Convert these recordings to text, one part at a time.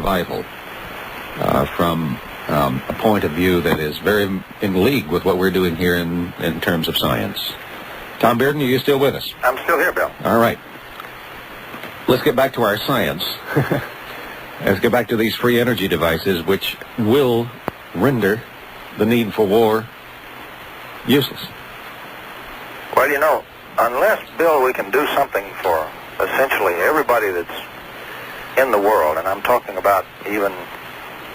survival from a point of view that is very in league with what we're doing here in terms of science. Tom Bearden, are you still with us? I'm still here, Bill. All right. Let's get back to our science. Let's get back to these free energy devices, which will render the need for war useless. Well, you know, unless, Bill, we can do something for essentially everybody that's in the world, and I'm talking about even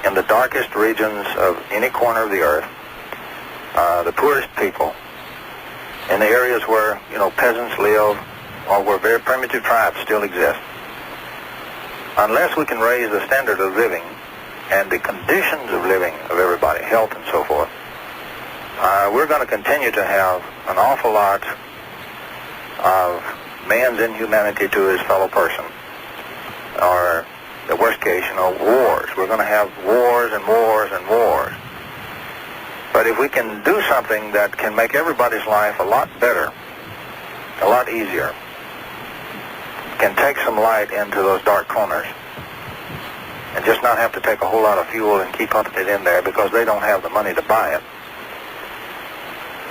in the darkest regions of any corner of the earth, the poorest people, in the areas where, you know, peasants live or where very primitive tribes still exist, unless we can raise the standard of living and the conditions of living of everybody, health and so forth, we're going to continue to have an awful lot of man's inhumanity to his fellow person, or the worst case, you know, wars. We're going to have wars and wars and wars. But if we can do something that can make everybody's life a lot better, a lot easier, can take some light into those dark corners, and just not have to take a whole lot of fuel and keep pumping it in there because they don't have the money to buy it,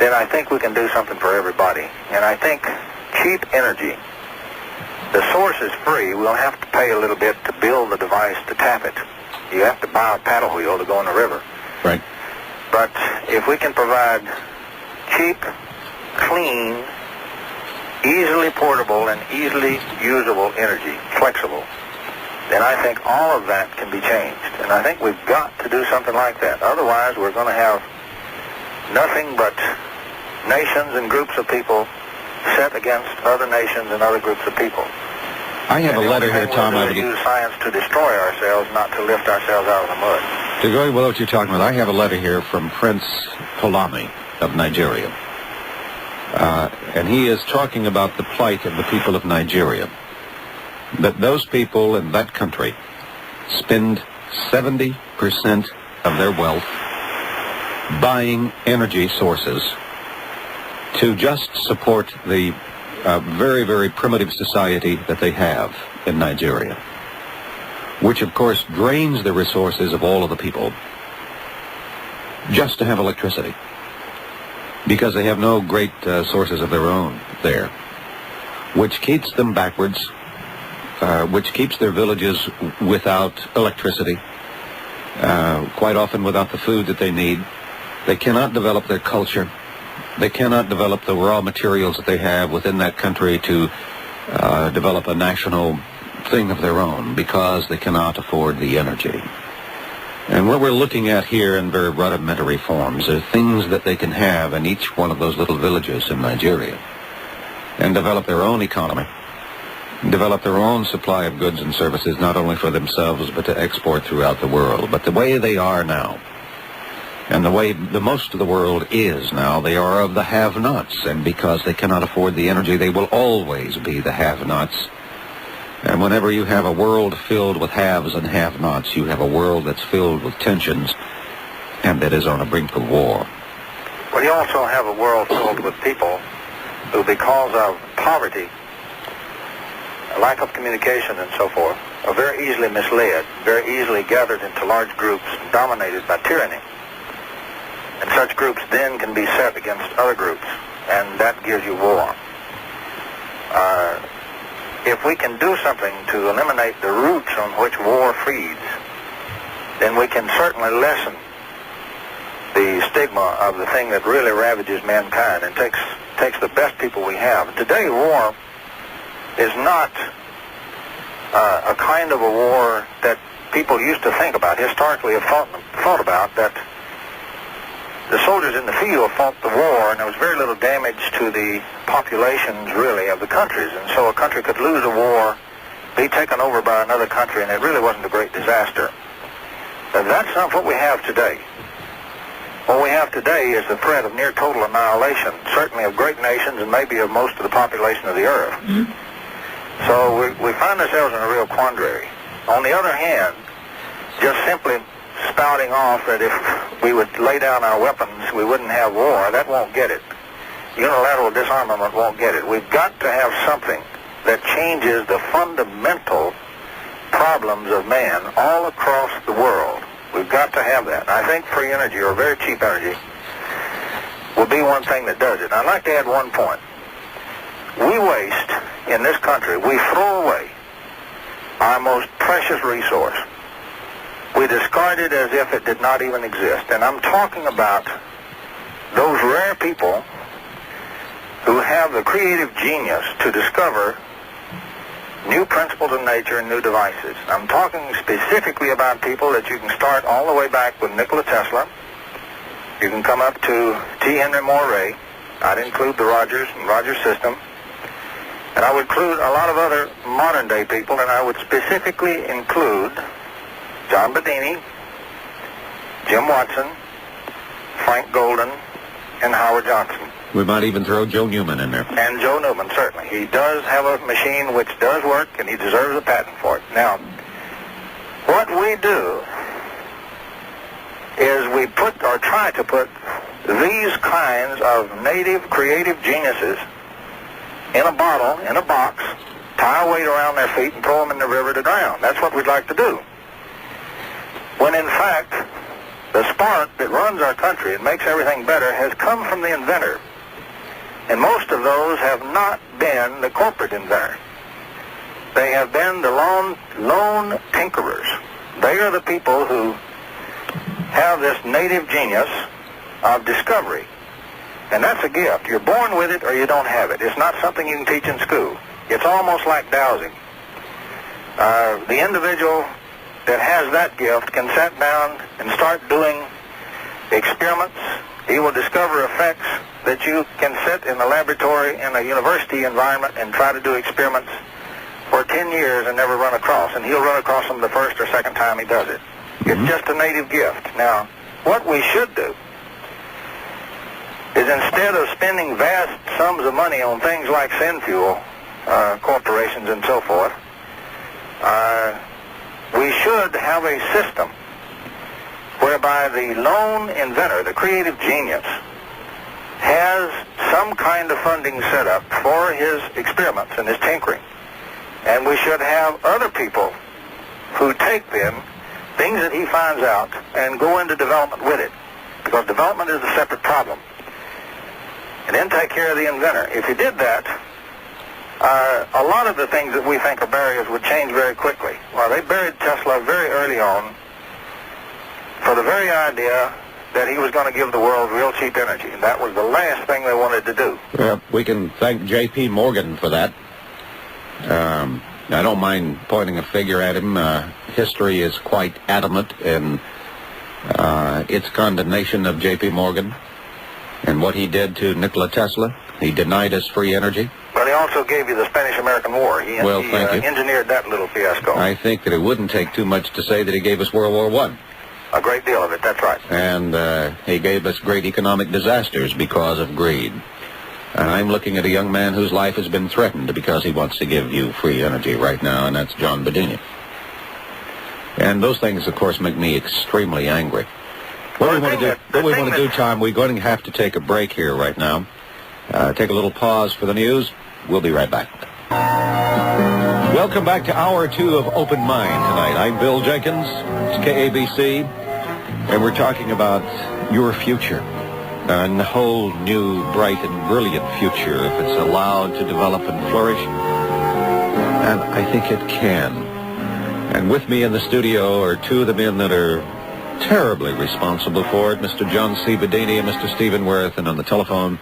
then I think we can do something for everybody. And I think cheap energy, the source is free. We'll have to pay a little bit to build the device to tap it. You have to buy a paddle wheel to go in the river. Right. But if we can provide cheap, clean, easily portable and easily usable energy, flexible, then I think all of that can be changed. And I think we've got to do something like that. Otherwise, we're going to have nothing but nations and groups of people set against other nations and other groups of people. I have a letter here, Tom. We use science to destroy ourselves, not to lift ourselves out of the mud. To go with what you're talking about, I have a letter here from Prince Kolami of Nigeria. And he is talking about the plight of the people of Nigeria. That those people in that country spend 70% of their wealth buying energy sources to just support the very, very primitive society that they have in Nigeria, which of course drains the resources of all of the people just to have electricity, because they have no great sources of their own there, which keeps them backwards, which keeps their villages without electricity, quite often without the food that they need. They cannot develop their culture. They cannot develop the raw materials that they have within that country to develop a national thing of their own, because they cannot afford the energy. And what we're looking at here in very rudimentary forms are things that they can have in each one of those little villages in Nigeria and develop their own economy, develop their own supply of goods and services, not only for themselves but to export throughout the world. But the way they are now, and the way the most of the world is now, they are of the have-nots, and because they cannot afford the energy, they will always be the have-nots. And whenever you have a world filled with haves and have-nots, you have a world that's filled with tensions and that is on the brink of war. Well, you also have a world filled with people who, because of poverty, lack of communication and so forth, are very easily misled, very easily gathered into large groups dominated by tyranny. And such groups then can be set against other groups, and that gives you war. If we can do something to eliminate the roots on which war feeds, then we can certainly lessen the stigma of the thing that really ravages mankind and takes the best people we have. Today, war is not a kind of a war that people used to think about, historically have thought about, that the soldiers in the field fought the war, and there was very little damage to the populations, really, of the countries. And so a country could lose a war, be taken over by another country, and it really wasn't a great disaster. But that's not what we have today. What we have today is the threat of near total annihilation, certainly of great nations and maybe of most of the population of the earth. Mm-hmm. So we find ourselves in a real quandary. On the other hand, just simply spouting off that if we would lay down our weapons, we wouldn't have war, that won't get it. Unilateral disarmament won't get it. We've got to have something that changes the fundamental problems of man all across the world. We've got to have that. I think free energy, or very cheap energy, will be one thing that does it. I'd like to add one point. We waste, in this country, we throw away our most precious resource. We discard it as if it did not even exist. And I'm talking about those rare people who have the creative genius to discover new principles of nature and new devices. I'm talking specifically about people that you can start all the way back with Nikola Tesla. You can come up to T. Henry Moray. I'd include the Rogers and Rogers system. And I would include a lot of other modern-day people, and I would specifically include John Bedini, Jim Watson, Frank Golden, and Howard Johnson. We might even throw Joe Newman in there. And Joe Newman, certainly. He does have a machine which does work, and he deserves a patent for it. Now, what we do is we put, or try to put, these kinds of native creative geniuses in a bottle, in a box, tie a weight around their feet, and throw them in the river to drown. That's what we'd like to do. When in fact, the spark that runs our country and makes everything better has come from the inventor. And most of those have not been the corporate inventor. They have been the lone tinkerers. They are the people who have this native genius of discovery. And that's a gift. You're born with it or you don't have it. It's not something you can teach in school. It's almost like dowsing. The individual that has that gift can sit down and start doing experiments. He will discover effects that you can sit in a laboratory in a university environment and try to do experiments for 10 years and never run across. And he'll run across them the first or second time he does it. It's just a native gift. Now, what we should do is, instead of spending vast sums of money on things like sin fuel corporations and so forth, we should have a system whereby the lone inventor, the creative genius, has some kind of funding set up for his experiments and his tinkering. And we should have other people who take then things that he finds out and go into development with it, because development is a separate problem. And then take care of the inventor. If you did that, a lot of the things that we think are barriers would change very quickly. Well, they buried Tesla very early on for the very idea that he was going to give the world real cheap energy. And that was the last thing they wanted to do. Well, we can thank J.P. Morgan for that. I don't mind pointing a figure at him. History is quite adamant in its condemnation of J.P. Morgan and what he did to Nikola Tesla. He denied us free energy. But he also gave you the Spanish-American War. He engineered that little fiasco. I think that it wouldn't take too much to say that he gave us World War I. A great deal of it, that's right. And he gave us great economic disasters because of greed. And I'm looking at a young man whose life has been threatened because he wants to give you free energy right now, and that's John Bedini. And those things, of course, make me extremely angry. What we want to do, Tom, we're going to have to take a break here right now. Take a little pause for the news. We'll be right back. Welcome back to Hour 2 of Open Mind tonight. I'm Bill Jenkins. It's KABC. And we're talking about your future. A whole new, bright, and brilliant future if it's allowed to develop and flourish. And I think it can. And with me in the studio are two of the men that are terribly responsible for it, Mr. John C. Bedini and Mr. Stephen Worth. And on the telephone,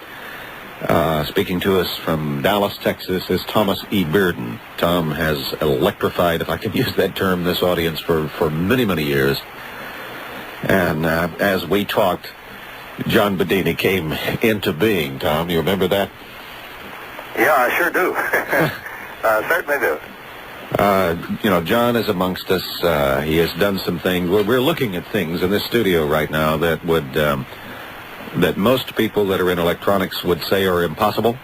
speaking to us from Dallas, Texas, is Thomas E. Bearden. Tom has electrified, if I can use that term, this audience for many, many years. And as we talked, John Bedini came into being. Tom, you remember that? Yeah, I sure do. I certainly do. John is amongst us. He has done some things. We're looking at things in this studio right now that would that most people that are in electronics would say are impossible.